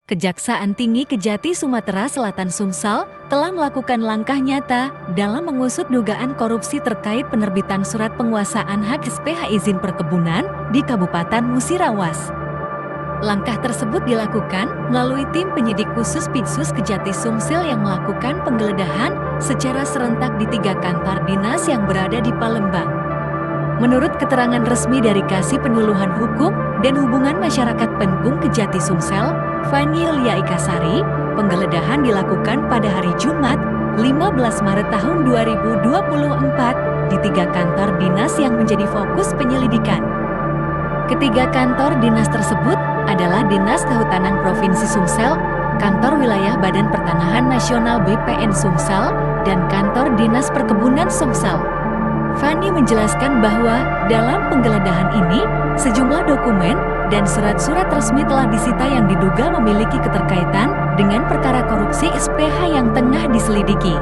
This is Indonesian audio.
Kejaksaan Tinggi Kejati Sumatera Selatan Sumsel telah melakukan langkah nyata dalam mengusut dugaan korupsi terkait penerbitan surat penguasaan hak SPH izin perkebunan di Kabupaten Musirawas. Langkah tersebut dilakukan melalui tim penyidik khusus Pitsus Kejati Sumsel yang melakukan penggeledahan secara serentak di 3 kantor dinas yang berada di Palembang. Menurut keterangan resmi dari Kasih Penyuluhan Hukum dan Hubungan Masyarakat Penkung Kejati Sumsel, Fanny Yulia Ikasari, penggeledahan dilakukan pada hari Jumat, 15 Maret tahun 2024 di 3 kantor dinas yang menjadi fokus penyelidikan. Ketiga kantor dinas tersebut adalah Dinas Kehutanan Provinsi Sumsel, Kantor Wilayah Badan Pertanahan Nasional BPN Sumsel, dan Kantor Dinas Perkebunan Sumsel. Fanny menjelaskan bahwa dalam penggeledahan ini, sejumlah dokumen dan surat-surat resmi telah disita yang diduga memiliki keterkaitan dengan perkara korupsi SPH yang tengah diselidiki.